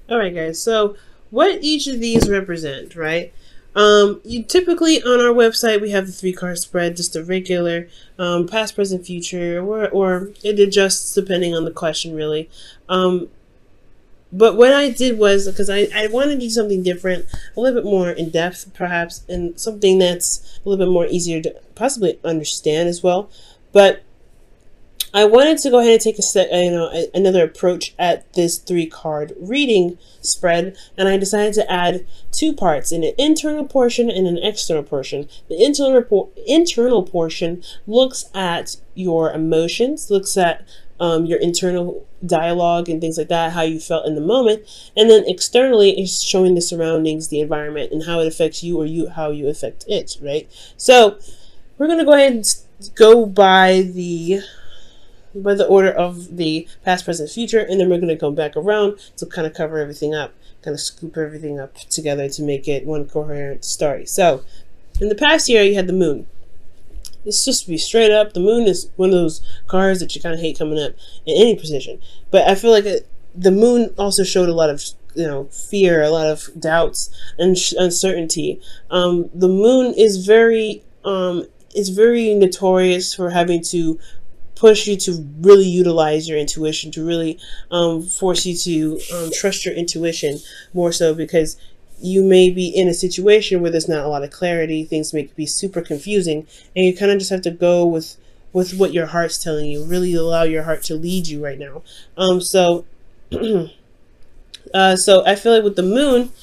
All right, guys. So, what each of these represent, right? You typically on our website we have the 3 card spread, just a regular past, present, future, or it adjusts depending on the question, really. But what I did was, because I wanted to do something different, a little bit more in depth, perhaps, and something that's a little bit more easier to possibly understand as well. But I wanted to go ahead and take another approach at this 3 card reading spread, and I decided to add 2 parts, an internal portion and an external portion. The internal portion looks at your emotions, looks at your internal dialogue and things like that, how you felt in the moment, and then externally is showing the surroundings, the environment, and how it affects you, or how you affect it, right? So we're going to go ahead and go by the order of the past, present, future, and then we're going to come back around to kind of cover everything up, kind of scoop everything up together to make it one coherent story. So, in the past year, you had the moon. Let's just be straight up. The moon is one of those cards that you kind of hate coming up in any position. But I feel like the moon also showed a lot of fear, a lot of doubts and uncertainty. The moon is very notorious for having to push you to really utilize your intuition, to really force you to trust your intuition more so, because you may be in a situation where there's not a lot of clarity, things may be super confusing, and you kind of just have to go with what your heart's telling you, really allow your heart to lead you right now. So I feel like with the moon,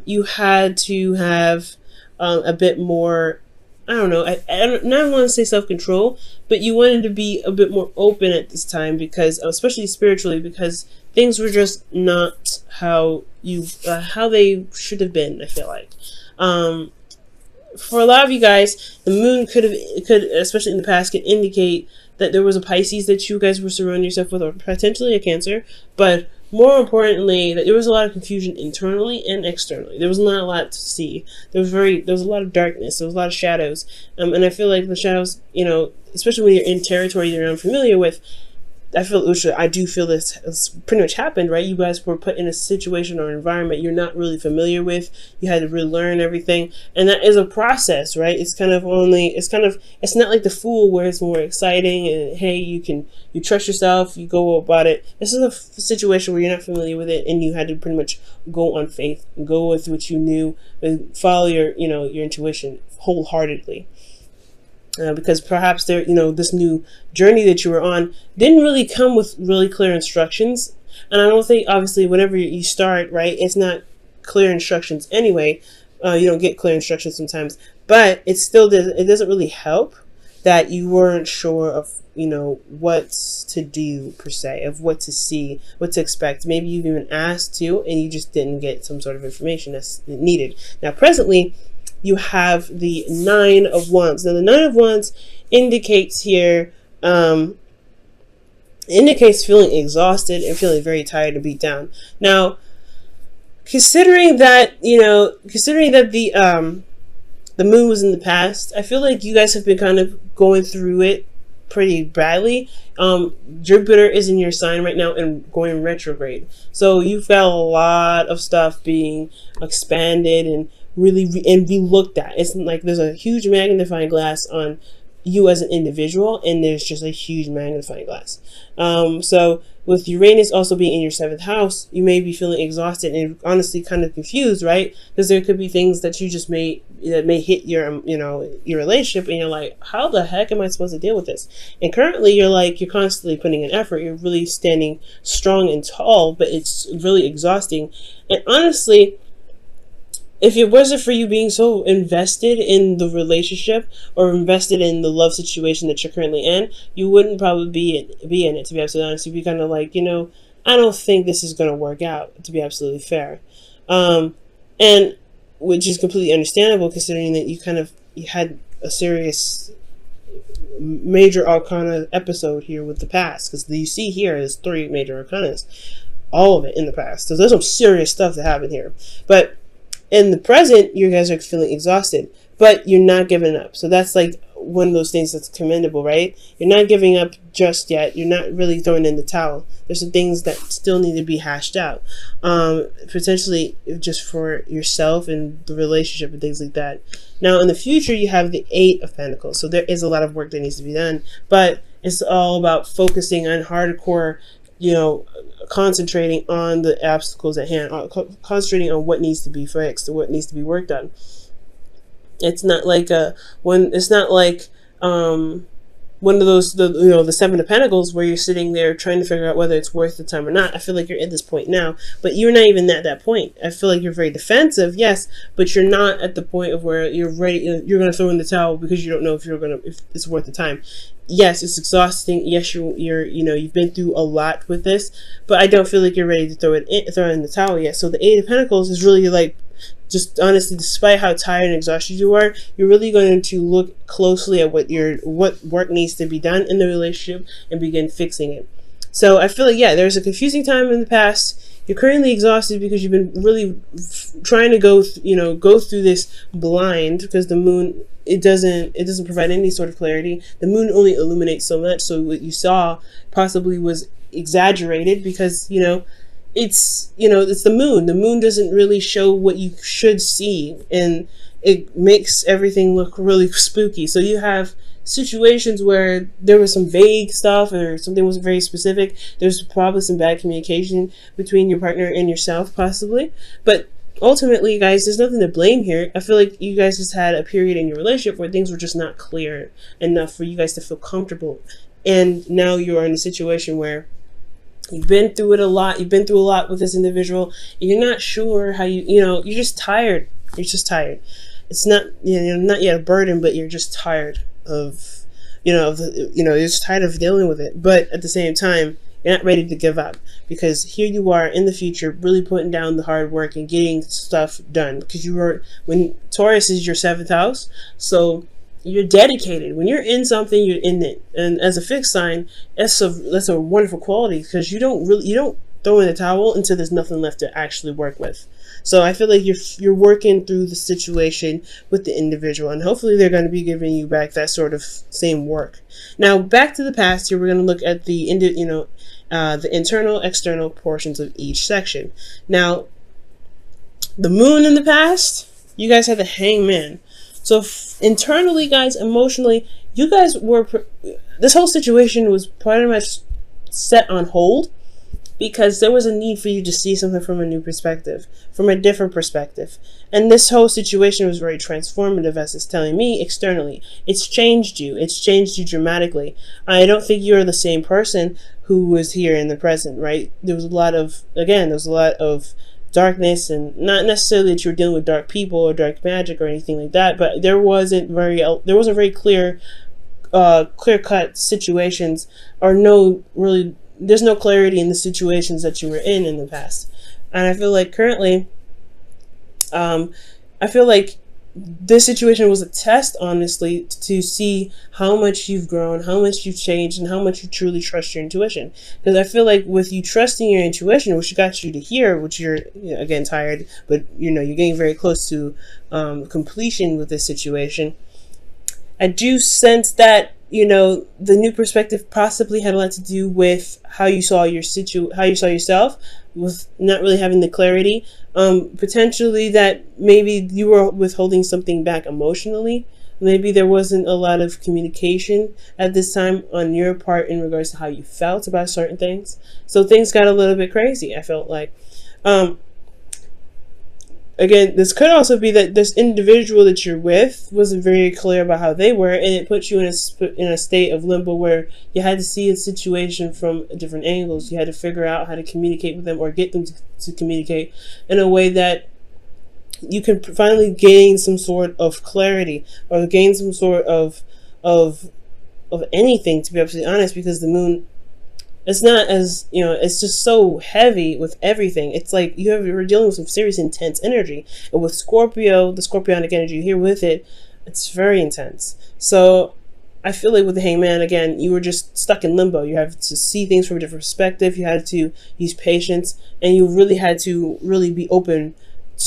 you had to have a bit more, I don't know, I don't want to say self-control, but you wanted to be a bit more open at this time, because especially spiritually, because things were just not how they should have been, I feel like. For a lot of you guys, the moon could, especially in the past, could indicate that there was a Pisces that you guys were surrounding yourself with, or potentially a Cancer, but more importantly, that there was a lot of confusion internally and externally. There was not a lot to see. There was a lot of darkness. There was a lot of shadows. And I feel like the shadows, especially when you're in territory you're unfamiliar with, I do feel this has pretty much happened, right? You guys were put in a situation or environment you're not really familiar with. You had to really learn everything, and that is a process, right? It's not like the Fool, where it's more exciting and hey, you trust yourself, you go about it. This is a situation where you're not familiar with it, and you had to pretty much go on faith, go with what you knew, and follow your intuition wholeheartedly. Because perhaps this new journey that you were on didn't really come with really clear instructions. And I don't think, obviously, whenever you start, right, it's not clear instructions anyway. You don't get clear instructions sometimes, but it doesn't really help that you weren't sure of, what to do per se, of what to see, what to expect. Maybe you've even asked to, and you just didn't get some sort of information that's needed. Now, presently, you have the 9 of Wands. Now, the 9 of Wands indicates here, indicates feeling exhausted and feeling very tired and beat down. Now, considering that the moon was in the past, I feel like you guys have been kind of going through it pretty badly. Jupiter is in your sign right now and going retrograde. So you've got a lot of stuff being expanded and really be looked at. It's like there's a huge magnifying glass on you as an individual, and there's just a huge magnifying glass. So with Uranus also being in your 7th house, you may be feeling exhausted and honestly kind of confused, right? Because there could be things that you just may hit your your relationship, and you're like, how the heck am I supposed to deal with this? And currently you're constantly putting in effort, you're really standing strong and tall, but it's really exhausting. And honestly, if it wasn't for you being so invested in the relationship or invested in the love situation that you're currently in, you wouldn't probably be in it, to be absolutely honest. You'd be kind of like, I don't think this is going to work out, to be absolutely fair. And which is completely understandable, considering that you had a serious major arcana episode here with the past, because you see here is 3 major arcanas, all of it in the past. So there's some serious stuff that happened here. But in the present, you guys are feeling exhausted, but you're not giving up. So that's like one of those things that's commendable, right? You're not giving up just yet. You're not really throwing in the towel. There's some things that still need to be hashed out, potentially just for yourself and the relationship and things like that. Now, in the future, you have the Eight of Pentacles. So there is a lot of work that needs to be done, but it's all about focusing on hardcore, concentrating on the obstacles at hand, concentrating on what needs to be fixed or what needs to be worked on. It's not like one of those, the Seven of Pentacles, where you're sitting there trying to figure out whether it's worth the time or not. I feel like you're at this point now, but you're not even at that point. I feel like you're very defensive, yes, but you're not at the point of where you're ready. You're going to throw in the towel because you don't know if it's worth the time. Yes, it's exhausting. Yes, you've been through a lot with this, but I don't feel like you're ready to throw in the towel yet. So the Eight of Pentacles is really like, just honestly, despite how tired and exhausted you are, you're really going to look closely at what work needs to be done in the relationship and begin fixing it. So I feel like, yeah, there's a confusing time in the past. You're currently exhausted because you've been really trying to go through this blind, because the moon, it doesn't provide any sort of clarity. The moon only illuminates so much, so what you saw possibly was exaggerated because it's the moon. The moon doesn't really show what you should see, and it makes everything look really spooky. So you have situations where there was some vague stuff or something wasn't very specific. There's probably some bad communication between your partner and yourself, possibly. But ultimately, guys, there's nothing to blame here. I feel like you guys just had a period in your relationship where things were just not clear enough for you guys to feel comfortable. And now you are in a situation where you've been through it a lot. You've been through a lot with this individual. And you're not sure how you're just tired. You're just tired. It's not, not yet a burden, but you're just tired of, you're just tired of dealing with it. But at the same time, you're not ready to give up, because here you are in the future, really putting down the hard work and getting stuff done, because when Taurus is your 7th house, so you're dedicated. When you're in something, you're in it. And as a fixed sign, that's a wonderful quality, because you don't throw in the towel until there's nothing left to actually work with. So I feel like you're working through the situation with the individual, and hopefully they're going to be giving you back that sort of same work. Now, back to the past here, we're going to look at the internal, external portions of each section. Now, the moon in the past, you guys had the Hangman. So internally, guys, emotionally, you guys this whole situation was pretty much set on hold, because there was a need for you to see something from a new perspective, from a different perspective. And this whole situation was very transformative, as it's telling me externally. It's changed you. It's changed you dramatically. I don't think you're the same person who was here in the present, right? There was a lot of darkness, and not necessarily that you were dealing with dark people or dark magic or anything like that, but there wasn't very clear-cut situations, or there's no clarity in the situations that you were in the past. And I feel like currently, this situation was a test, honestly, to see how much you've grown, how much you've changed, and how much you truly trust your intuition. Because I feel like with you trusting your intuition, which got you to here, which you're, again, tired, but you're getting very close to completion with this situation, I do sense that the new perspective possibly had a lot to do with how you saw yourself, with not really having the clarity. Potentially that maybe you were withholding something back emotionally. Maybe there wasn't a lot of communication at this time on your part in regards to how you felt about certain things. So things got a little bit crazy, I felt like. Again, this could also be that this individual that you're with wasn't very clear about how they were, and it put you in a state of limbo where you had to see a situation from different angles. You had to figure out how to communicate with them, or get them to communicate in a way that you can finally gain some sort of clarity, or gain some sort of anything, to be absolutely honest, because the moon, it's not as, it's just so heavy with everything. It's like you're dealing with some serious intense energy. And with Scorpio, the Scorpionic energy here with it, it's very intense. So I feel like with the Hangman, again, you were just stuck in limbo. You have to see things from a different perspective. You had to use patience, and you really had to be open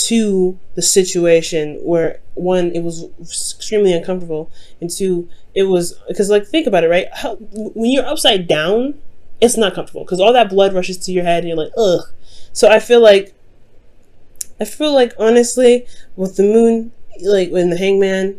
to the situation where, one, it was extremely uncomfortable, and two, it was, because like, think about it, right? When you're upside down, it's not comfortable because all that blood rushes to your head and you're like, ugh. So I feel like honestly, with the moon, like in the Hangman,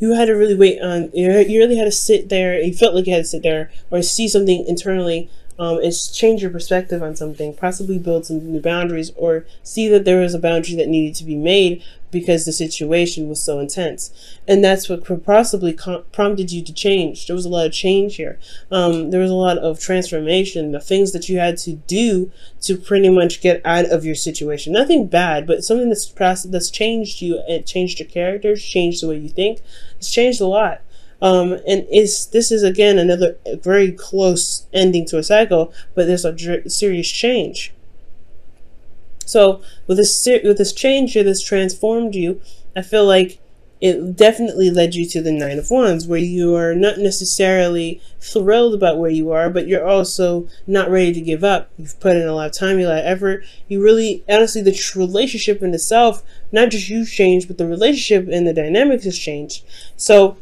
you had to really wait on, you really had to sit there, you felt like you had to sit there or see something internally, and change your perspective on something, possibly build some new boundaries, or see that there was a boundary that needed to be made because the situation was so intense. And that's what could possibly prompted you to change. There was a lot of change here. There was a lot of transformation, the things that you had to do to pretty much get out of your situation. Nothing bad, but something that's changed you. It changed your character, changed the way you think. It's changed a lot. And this is again another very close ending to a cycle, but there's a serious change. So with this change here that's transformed you, I feel like it definitely led you to the Nine of Wands, where you are not necessarily thrilled about where you are, but you're also not ready to give up. You've put in a lot of time, a lot of effort. You really, honestly, the relationship in itself, not just you changed, but the relationship and the dynamics has changed. So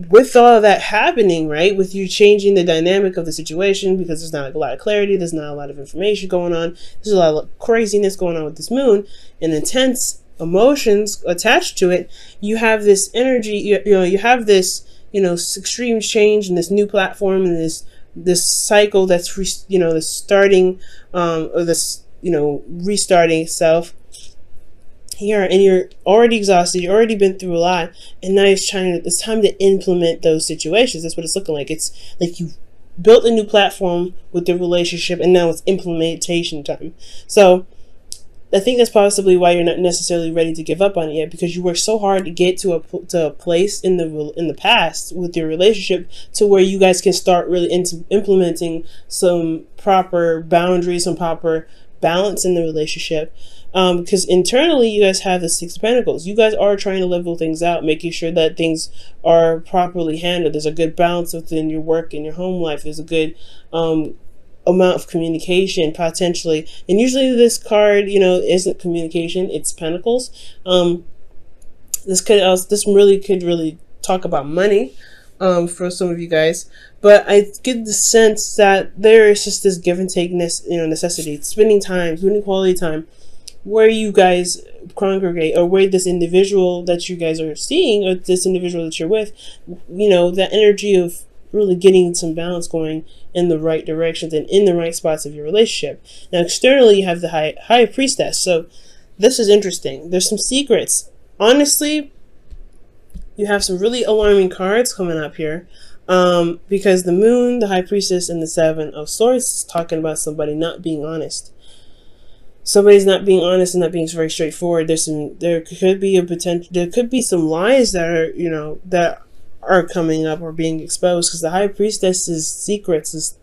with all of that happening, right, with you changing the dynamic of the situation, because there's not a lot of clarity, there's not a lot of information going on, there's a lot of craziness going on with this moon and intense emotions attached to it, you have this energy, you have this, extreme change and this new platform and this cycle that's, this starting, or this, restarting itself here, and you're already exhausted, you've already been through a lot, and now it's time to implement those situations. That's what it's looking like. It's like you built a new platform with the relationship, and now it's implementation time. So I think that's possibly why you're not necessarily ready to give up on it yet, because you worked so hard to get to a place in the past with your relationship to where you guys can start really implementing some proper boundaries, some proper balance in the relationship. Because internally you guys have the Six of Pentacles. You guys are trying to level things out, making sure that things are properly handled. There's a good balance within your work and your home life. There's a good amount of communication potentially. And usually this card, isn't communication, it's Pentacles. This really could talk about money for some of you guys. But I get the sense that there is just this give and take necessity, spending quality time, where you guys congregate, or where this individual that you guys are seeing, or this individual that you're with, that energy of really getting some balance going in the right directions and in the right spots of your relationship. Now externally you have the high priestess. So this is interesting. There's some secrets. Honestly, you have some really alarming cards coming up here. Because the moon, the high priestess, and the Seven of Swords is talking about somebody not being honest. Somebody's not being honest and not being very straightforward. There could be some lies that are, that are coming up or being exposed, because the high priestess's secrets is,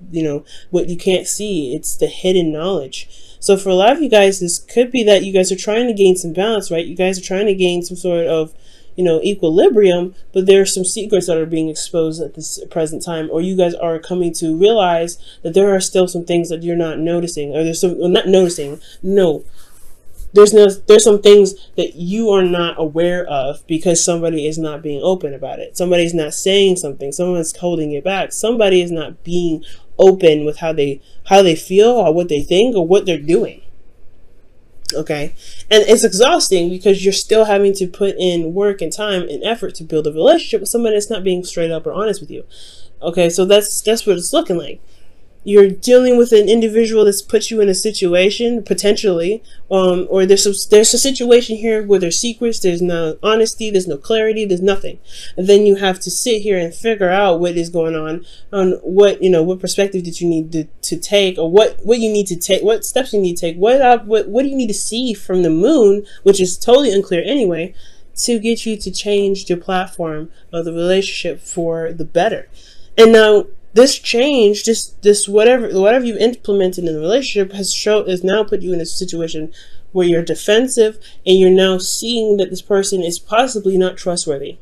what you can't see. It's the hidden knowledge. So for a lot of you guys, this could be that you guys are trying to gain some balance, right? You guys are trying to gain some sort of, equilibrium, but there are some secrets that are being exposed at this present time, or you guys are coming to realize that there are still some things that you're not noticing, or there's some things that you are not aware of because somebody is not being open about it. Somebody's not saying something. Someone's holding it back. Somebody is not being open with how they feel, or what they think, or what they're doing. Okay, and it's exhausting because you're still having to put in work and time and effort to build a relationship with somebody that's not being straight up or honest with you. Okay, so that's what it's looking like. You're dealing with an individual that's put you in a situation potentially, or there's a situation here where there's secrets, there's no honesty, there's no clarity, there's nothing, and then you have to sit here and figure out what is going on what perspective did you need to take, or what you need to take, what steps you need to take, what do you need to see from the moon, which is totally unclear anyway, to get you to change your platform of the relationship for the better. And now this change, this whatever you've implemented in the relationship has now put you in a situation where you're defensive, and you're now seeing that this person is possibly not trustworthy.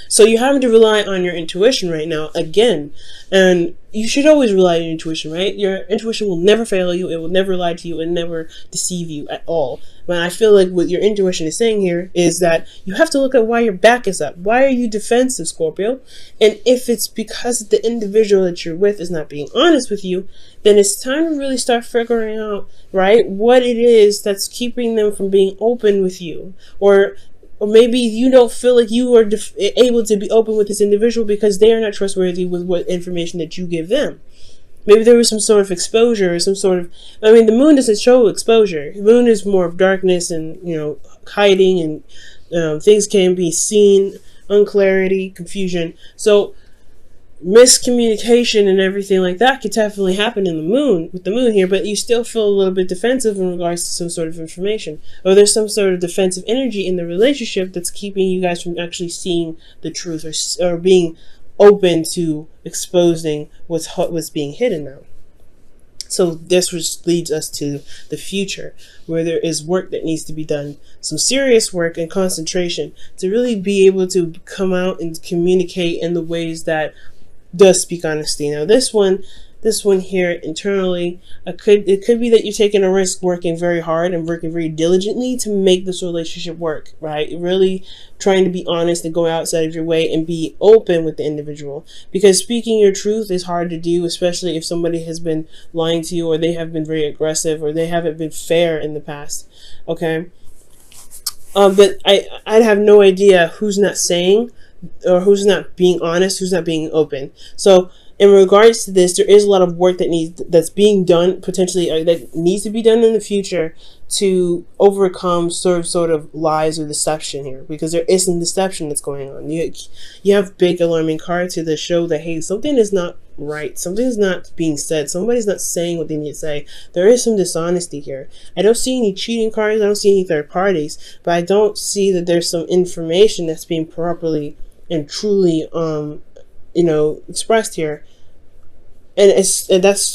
So you're having to rely on your intuition right now again. And you should always rely on your intuition, right? Your intuition will never fail you. It will never lie to you and never deceive you at all. But I feel like what your intuition is saying here is that you have to look at why your back is up. Why are you defensive, Scorpio? And if it's because the individual that you're with is not being honest with you, then it's time to really start figuring out, right, what it is that's keeping them from being open with you. Or maybe you don't feel like you are able to be open with this individual because they are not trustworthy with what information that you give them. Maybe there was some sort of exposure or some sort of, I mean, the moon doesn't show exposure. The moon is more of darkness and, you know, hiding, and things can be seen, unclarity, confusion. So miscommunication and everything like that could definitely happen in the moon, with the moon here, but you still feel a little bit defensive in regards to some sort of information, or there's some sort of defensive energy in the relationship that's keeping you guys from actually seeing the truth, or being open to exposing what's being hidden now. So this which leads us to the future, where there is work that needs to be done, some serious work and concentration to really be able to come out and communicate in the ways that does speak honesty. Now this one here internally, it could be that you're taking a risk, working very hard and working very diligently to make this relationship work, right? Really trying to be honest and go outside of your way and be open with the individual, because speaking your truth is hard to do, especially if somebody has been lying to you, or they have been very aggressive, or they haven't been fair in the past. Okay, but I'd have no idea who's not saying, or who's not being honest, who's not being open. So in regards to this, there is a lot of work that's being done, potentially, that needs to be done in the future to overcome sort of lies or deception here, because there is some deception that's going on. You have big alarming cards here that show that, hey, something is not right, something is not being said, somebody's not saying what they need to say. There is some dishonesty here. I don't see any cheating cards, I don't see any third parties, but I don't see that there's some information that's being properly and truly expressed here, and that's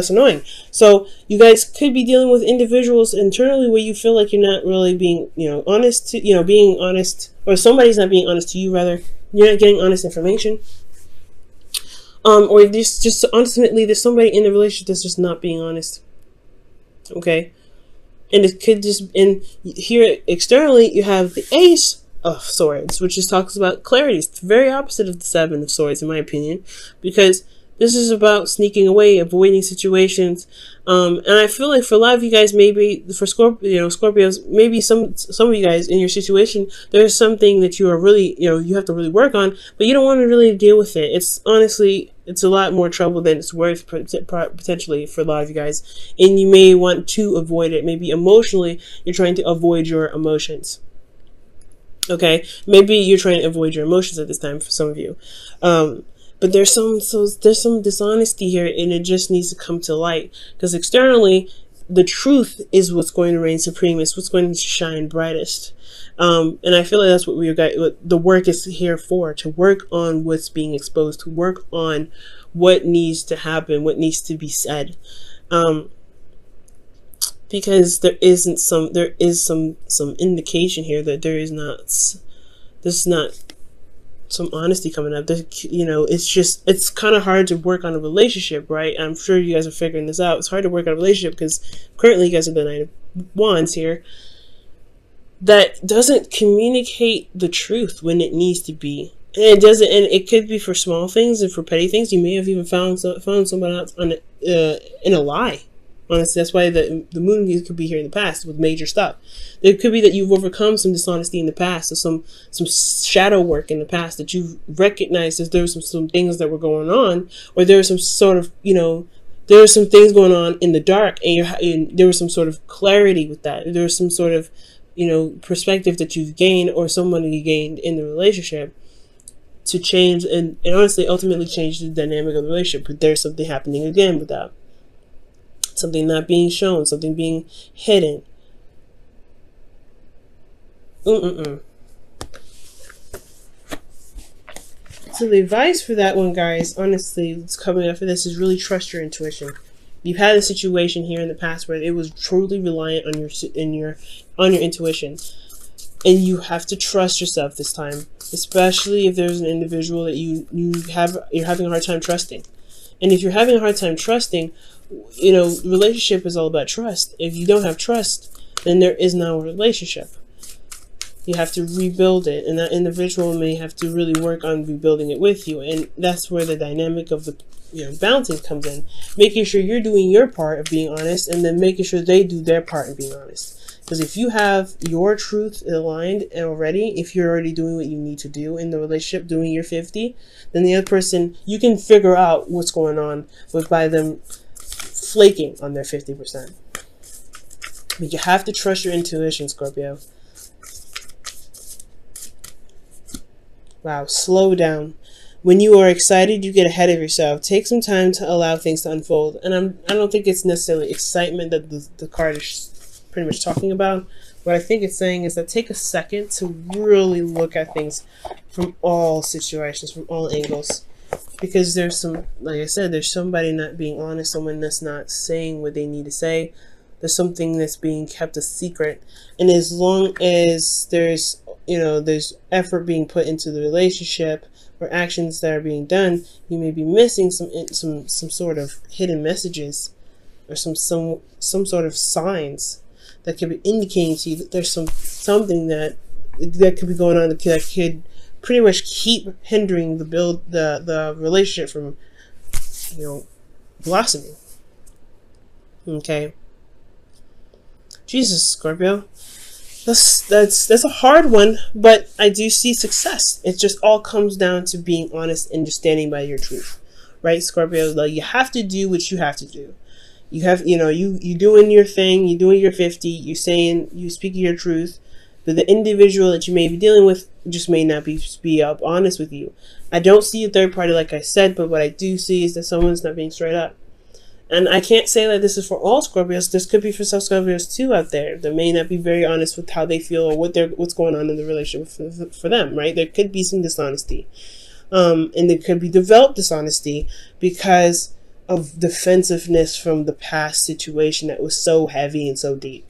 annoying. So you guys could be dealing with individuals internally where you feel like you're not really being honest to being honest, or somebody's not being honest to you, rather. You're not getting honest information, or just ultimately there's somebody in the relationship that's just not being honest. Okay, and it could just, and here externally you have the Ace of Swords, which just talks about clarity. It's the very opposite of the Seven of Swords, in my opinion, because this is about sneaking away, avoiding situations. And I feel like for a lot of you guys, maybe for Scorpios, maybe some of you guys in your situation, there's something that you are really, you have to really work on, but you don't want to really deal with it. It's honestly, it's a lot more trouble than it's worth potentially for a lot of you guys. And you may want to avoid it. Maybe emotionally, you're trying to avoid your emotions. Okay, maybe you're trying to avoid your emotions at this time for some of you, but there's some dishonesty here, and it just needs to come to light, because externally, the truth is what's going to reign supreme. It's what's going to shine brightest, and I feel like that's what what the work is here for: to work on what's being exposed, to work on what needs to happen, what needs to be said. Because there is some indication here that there's not some honesty coming up. It's kind of hard to work on a relationship, right? I'm sure you guys are figuring this out. It's hard to work on a relationship because currently you guys have the Knight of Wands here that doesn't communicate the truth when it needs to be. And it doesn't, and it could be for small things and for petty things. You may have even found someone else in a lie. Honestly, that's why the moon could be here in the past with major stuff. It could be that you've overcome some dishonesty in the past, or some shadow work in the past, that you've recognized that there were some things that were going on, or there was some sort of, there were some things going on in the dark, and there was some sort of clarity with that. There was some sort of, perspective that you've gained, or somebody gained in the relationship to change and honestly ultimately change the dynamic of the relationship. But there's something happening again with that. Something not being shown, something being hidden. So the advice for that one, guys, honestly, it's coming up for this, is really trust your intuition. You've had a situation here in the past where it was truly reliant on your intuition, and you have to trust yourself this time. especially if there's an individual that you're having a hard time trusting. And if you're having a hard time trusting, you know, relationship is all about trust. If you don't have trust, then there is no relationship. You have to rebuild it, and that individual may have to really work on rebuilding it with you. And that's where the dynamic of the, you know, balancing comes in, making sure you're doing your part of being honest, and then making sure they do their part in being honest. Because if you have your truth aligned already, if you're already doing what you need to do in the relationship, doing your 50, then the other person, you can figure out what's going on by them flaking on their 50%. But you have to trust your intuition, Scorpio. Wow, slow down. When you are excited, you get ahead of yourself. Take some time to allow things to unfold. And I don't think it's necessarily excitement that the card is pretty much talking about. What I think it's saying is that take a second to really look at things from all situations, from all angles. Because there's some, like I said, there's somebody not being honest, someone that's not saying what they need to say. There's something that's being kept a secret. And as long as there's, you know, there's effort being put into the relationship or actions that are being done, you may be missing some sort of hidden messages or some sort of signs that could be indicating to you that there's something that could be going on that could pretty much keep hindering the relationship from, you know, blossoming. Okay. Jesus, Scorpio. That's a hard one, but I do see success. It just all comes down to being honest and just standing by your truth. Right, Scorpio? Like, you have to do what you have to do. You have, you know, you doing your thing, you doing your 50, you speaking your truth, but the individual that you may be dealing with just may not be up honest with you. I don't see a third party, like I said, but what I do see is that someone's not being straight up. And I can't say that this is for all Scorpios. This could be for some Scorpios too out there that may not be very honest with how they feel or what's going on in the relationship for them, right? There could be some dishonesty. And there could be developed dishonesty because of defensiveness from the past situation that was so heavy and so deep.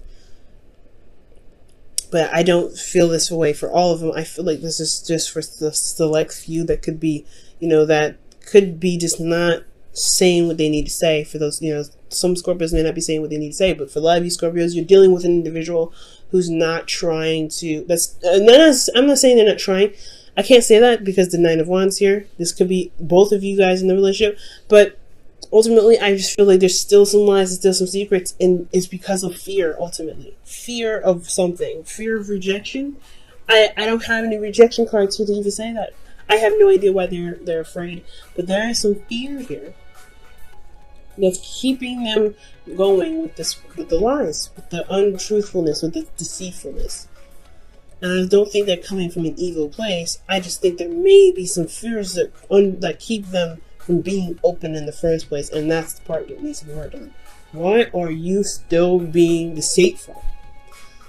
But I don't feel this way for all of them. I feel like this is just for the select few that could be, you know, that could be just not saying what they need to say. For those, you know, some Scorpios may not be saying what they need to say, but for a lot of you Scorpios, you're dealing with an individual who's not trying to, I'm not saying they're not trying. I can't say that because the Nine of Wands here. This could be both of you guys in the relationship, but ultimately, I just feel like there's still some lies, there's still some secrets, and it's because of fear, ultimately. Fear of something. Fear of rejection. I don't have any rejection cards here to even say that. I have no idea why they're afraid, but there is some fear here that's keeping them going with the lies, with the untruthfulness, with the deceitfulness. And I don't think they're coming from an evil place. I just think there may be some fears that keep them from being open in the first place, and that's the part that needs to be worked on. Why are you still being deceitful?